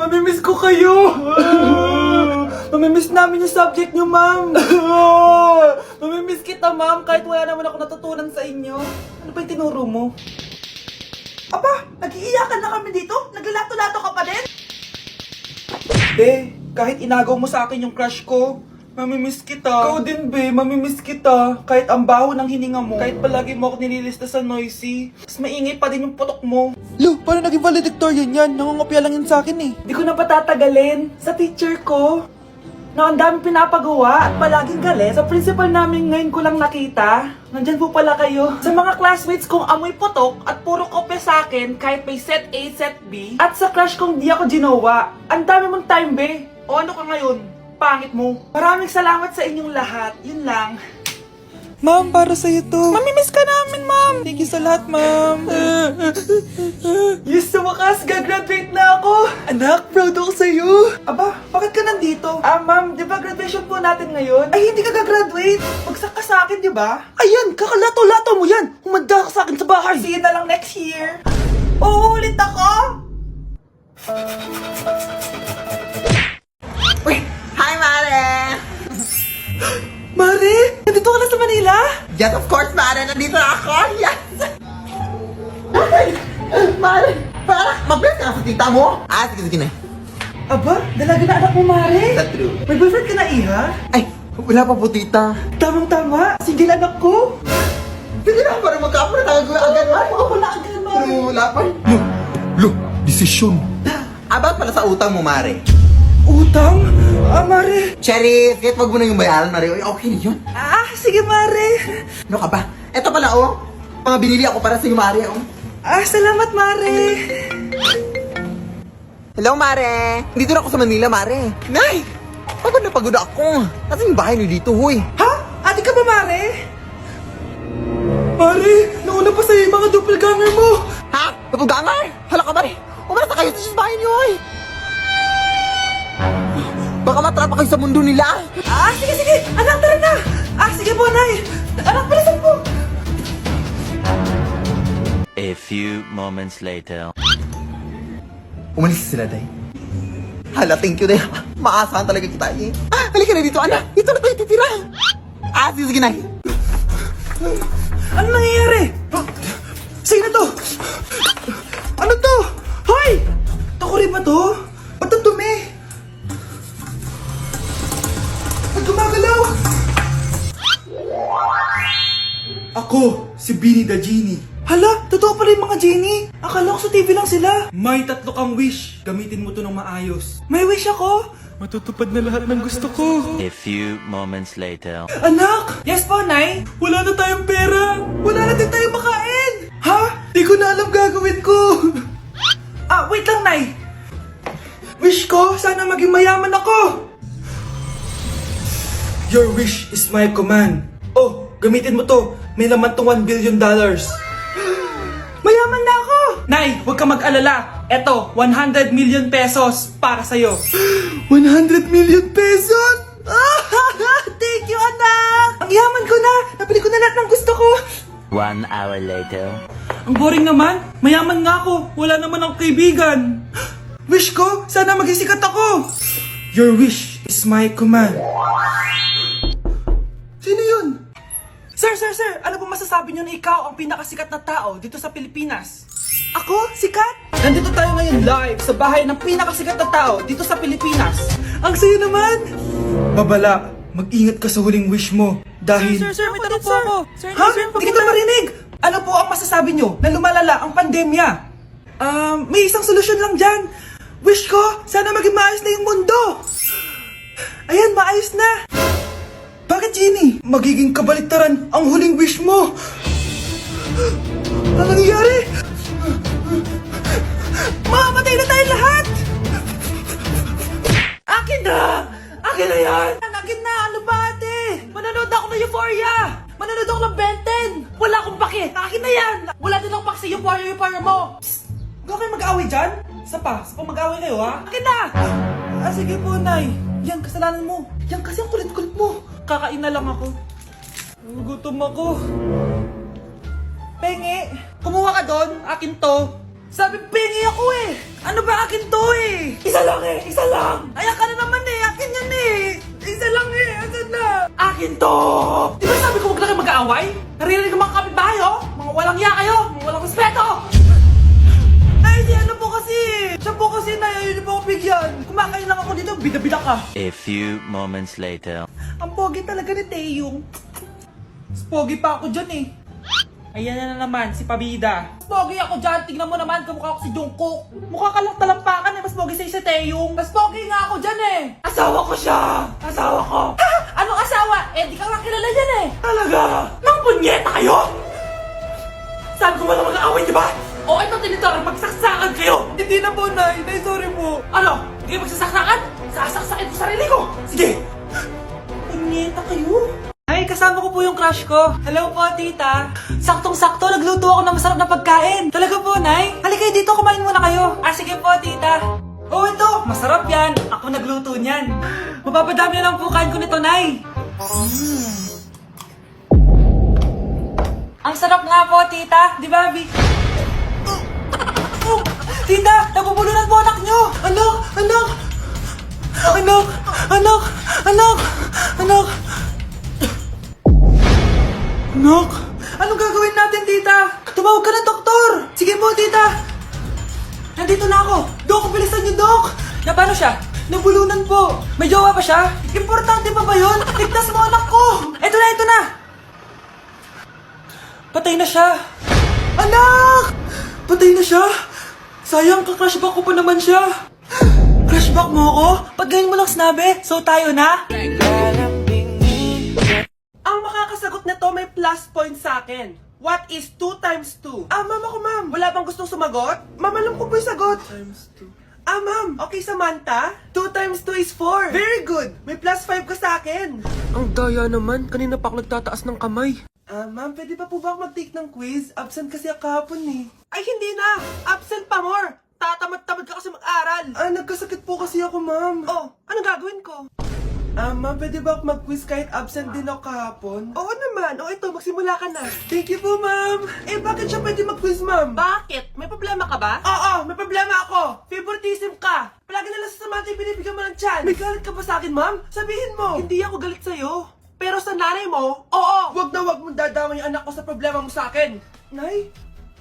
Mamimiss ko kayo! Mamimiss namin yung subject nyo, ma'am! Mamimiss kita, ma'am, kahit wala naman ako natutunan sa inyo. Ano ba yung tinuro mo? Aba, nag-iiyakan na kami dito? Naglalato-lato ka pa din? Be, kahit inagaw mo sa akin yung crush ko, mamimiss kita. Ikaw din, be, mamimiss kita. Kahit ang baho ng hininga mo, kahit palagi mo ako nililista sa noisy, mas maingay pa din yung putok mo. Lo, paano naging valedictorian yan? Nangungopia lang yun sa akin eh. Di ko na patatagalin sa teacher ko na ang dami pinapagawa at palaging galit. Sa principal namin ngayon ko lang nakita. Nandyan po pala kayo. Sa mga classmates kong amoy putok at puro kopya sa akin kahit may set A, set B. At sa crush kong di ako ginawa. Ang dami mong time, be. O ano ka ngayon? Pangit mo. Maraming salamat sa inyong lahat. Yun lang. Ma'am, para sa'yo to. Mamimiss ka namin, ma'am. Thank you sa lahat, ma'am. Yes, sa wakas, gagraduate na ako. Anak, proud ako sa'yo. Aba, bakit ka nandito? Ma'am, di ba graduation po natin ngayon? Ay, hindi ka gagraduate. Bagsak ka sa akin, di ba? Ayan, kakalato-lato mo yan! Humanda ka sa akin sa bahay! See you na lang next year. Uulit ako! Uy! Hi, Mare! Mare, nandito ka na sa Manila? Yes, of course, Mare! Nandito na ako! Yes! Mare! Para mag-bless ka sa tita mo! Sige na. Aba, dalaga na anak mo, Mare. That's true. May boyfriend ka na, Iha? Ay, wala pa po, tita. Tamang-tama, single anak ko. Sige na, para magkapura tayo agad, Mare. Oo, wala agad, Mare. Pero wala pa. Lo, desisyon. About pala sa utang mo, Mare. Utang? Mare. Cherry, kahit wag mo na yung bayaran, Mare. Okay na yun. Sige, Mare. Ano ka ba? Eto pala, oh. Mga binili ako para sa iyo, Mare, oh. Salamat, Mare. Hello, Mare. Dito na ako sa Manila, Mare. Nay! Pagod na pagod ako. Nasaan yung bahay niyo dito, huy? Ha? Ate ka ba, Mare? Mare, nauna pa sa'yo yung mga doppelganger mo. Ha? Napugangar? Hala ka, Mare. Umarasa kayo sa bahay niyo, huy. Baka matrapa kayo sa mundo nila. Sige. Anak, tara na. Sige po, Nay. Anak, palisan po. A few moments later. Umalis sila, Day. Hala, thank you, Day. Maasahan talaga kita, eh. Halika na dito, anak. Dito na tayo titira. Sige, Nay. Ano nangyayari? Sino to? Ano to? Hoy! Takuri ba to? Ba't ang dumi? Ba't gumagalaw? Ako, si Beanie the Genie. Hala, totoo pala yung mga genie. Akala ko sa TV lang sila. May 3 kang wish. Gamitin mo to ng maayos. May wish ako? Matutupad na lahat ng gusto ko. A few moments later. Anak! Yes po, Nay? Wala na tayong pera! Wala na din tayong makain! Ha? Di ko na alam gagawin ko! Wait lang, Nay! Wish ko, sana maging mayaman ako! Your wish is my command. Oh, gamitin mo to. May laman tong $1 billion. Mayaman na ako! Nay, huwag ka mag-alala. Eto, 100 million pesos para sa'yo. 100 million pesos? Thank you, anak! Ang yaman ko na! Nabili ko na lahat ng gusto ko! 1 hour later. Ang boring naman. Mayaman nga ako. Wala naman akong kaibigan. Wish ko, sana maging sikat ako. Your wish is my command. Sino yun? Sir! Ano po masasabi niyo na ikaw ang pinakasikat na tao dito sa Pilipinas? Ako? Sikat? Nandito tayo ngayon live sa bahay ng pinakasikat na tao dito sa Pilipinas. Ang sayo naman! Babala, mag-ingat ka sa huling wish mo. Dahil... Sir, may tanong po ako. Sir, Ha? Hindi kita marinig! Ano po ang masasabi nyo na lumalala ang pandemya? May isang solusyon lang dyan. Wish ko, sana maging maayos na yung mundo. Ayan, maayos na. Bakit, Genie? Magiging kabaliktaran ang huling wish mo. Ano nangyayari? Mamamatay na tayo lahat! Akin na! Akin na yan! Akin na! Ano ba, ate? Manonood ako ng Euphoria! Manonood ako ng Ben 10! Wala akong pake! Akin na yan! Wala din akong pake sa Euphoria mo! Psst! Huwag kayo mag-away dyan? Isa pa mag-away kayo, ha? Akin na! Sige po, Nay. Yan, kasalanan mo. Yan kasi ang kulit-kulit mo. Kakain na lang ako. Gutom ako. Pengi, kumuha ka doon. Akin to. Sabi, pengi ako eh. Ano ba akin to eh? Isa lang eh, isa lang. Ayan ka na naman eh, akin yan eh. Isa lang eh, asan na? Akin to. Di ba sabi ko huwag lang kayo mag-aaway? Narinig ang mga kapitbahay oh. Mga walang iya kayo, mga walang respeto. Ay, si ano po kasi? Siya po kasi na yun po ako bigyan. Kumakain lang ako dito, bida-bida ka. A few moments later. Ang pogi talaga ni Taeyong. Mas pogi pa ako dyan eh. Ayan na naman, si Pabida. Mas pogi ako dyan, tignan mo naman, kamukha ako si Jungkook. Mukha ka lang talampakan eh, mas pogi sa'yo si Taeyong. Mas pogi nga ako dyan eh. Asawa ko siya! Asawa ko! Ha? Anong asawa? Eh, di ka nga kilala dyan eh. Talaga? Nang punyeta kayo? Sabi ko wala mag-aaway, di ba? O ito tinitor, magsaksakan kayo! Hindi na po, Nay. Nay, sorry po. Ano? Hindi kayo magsasaksakan? Sasaksakin ko sarili ko! Sige! Punyeta kayo? Ay, kasama ko po yung crush ko. Hello po, tita. Saktong-sakto, nagluto ako ng masarap na pagkain. Talaga po, Nay? Halika dito, kumain muna kayo. Ah, sige po, tita. Oh, ito, masarap yan. Ako nagluto niyan. Mapapadami na lang po kain ko nito, Nay. Ang sarap nga po, tita. Di ba, Bi? Tita, nabubulunan po anak nyo. Anak, anak. Anak, anak, anak, anak. Anak, anong gagawin natin, tita? Tumawag ka ng doktor. Sige po, tita. Nandito na ako. Dok, bilisan niyo, Dok. Na paano siya? Nabulunan po. May jowa pa siya? Importante pa ba yun? Ligtas mo anak ko. Ito na, ito na. Patay na siya. Anak! Patay na siya. Sayang, ka-crushback ko pa naman siya. Crushback mo ako? Pag ganyan mo lang sinabi, so tayo na? Ang makakasagot na to may plus point sa akin. What is 2 times 2? Ah, ma'am ako, ma'am. Wala bang gustong sumagot? Ma'am, alam ko po yung sagot. 2 times 2. Ah, ma'am. Okay, Samantha. 2 times 2 is 4. Very good. May plus 5 ka sa akin. Ang daya naman, kanina pa ako nagtataas ng kamay. Ah, ma'am, pwede pa po ba ako mag-take ng quiz? Absent kasi ako kahapon eh. Ay, hindi na! Absent pa more! Tatamad-tamad ka kasi mag-aral. Ah, nagkasakit po kasi ako, ma'am. Oh, anong gagawin ko? Ah, ma'am, pwede ba ako mag-quiz kahit absent din ako kahapon? Oo naman. O ito, magsimula ka na. Thank you po, ma'am. Eh, bakit siya pwede mag-quiz, ma'am? Bakit? May problema ka ba? Oo, may problema ako. Favoritism ka. Palagi na lang sa Samantha yung binibigyan mo ng chance. May galit ka ba sa akin, ma'am? Sabihin mo. Hindi ako galit sa'yo. Pero sa nanay mo, oo, wag na wag mong dadamay yung anak ko sa problema mo sa akin. Nay,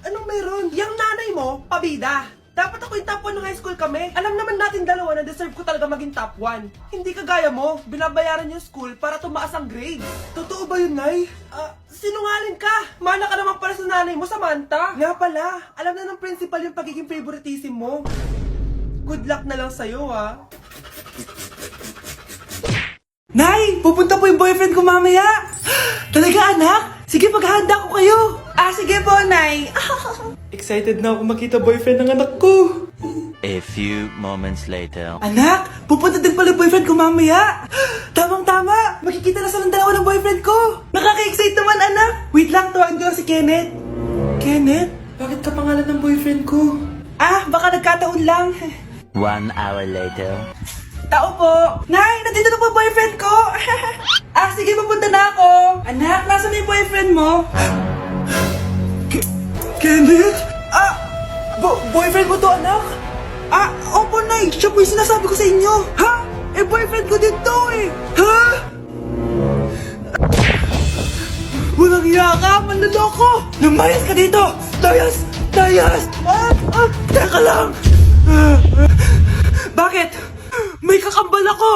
anong meron? Yang nanay mo, pabida. Dapat ako yung top 1 ng high school kami. Alam naman natin dalawa na deserve ko talaga maging top 1. Hindi kagaya mo, binabayaran yung school para tumaas ang grade. Totoo ba yun, Nay? Sinungaling ka. Mana ka naman para sa nanay mo, Samantha. Nga pala, alam na ng principal yung pagiging favoritism mo. Good luck na lang sa'yo, ah. Nay! Pupunta po yung boyfriend ko mamaya! Talaga, anak? Sige, paghahanda ko kayo! Ah, sige po, Nay! Excited na ako makita boyfriend ng anak ko! A few moments later. Anak! Pupunta din pala yung boyfriend ko mamaya! Tamang-tama! Makikita na sa ng dalawa ng boyfriend ko! Nakaka-excite naman, anak! Wait lang, tawagin ko si Kenneth. Kenneth? Bakit ka pangalan ng boyfriend ko? Ah, baka nagkataon lang. 1 hour later. Tao po! Nay, nandito na po boyfriend ko! Ah, sige, pupunta na ako! Anak, nasa na yung boyfriend mo? Kenneth? Ah, boyfriend mo to, anak? Ah, opo, Nay! Siya po yung sinasabi ko sa inyo! Ha? Eh, boyfriend ko din to eh! Ha? Walang iya ka! Manloloko! Lumayas ka dito! Layas! Layas! Teka lang! Bakit? May kakambal ako!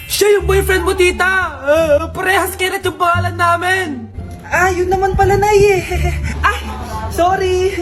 Siya yung boyfriend mo, tita! Parehas Kenneth yung pangalan namin! Ah, yun naman pala, Nay eh. Ay, sorry!